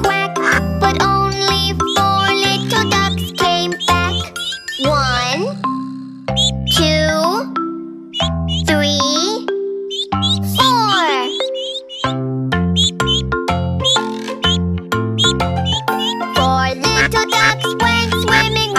quack, but only 4 little ducks came back. 1, 2, 3, 4. 4 little ducks went swimming.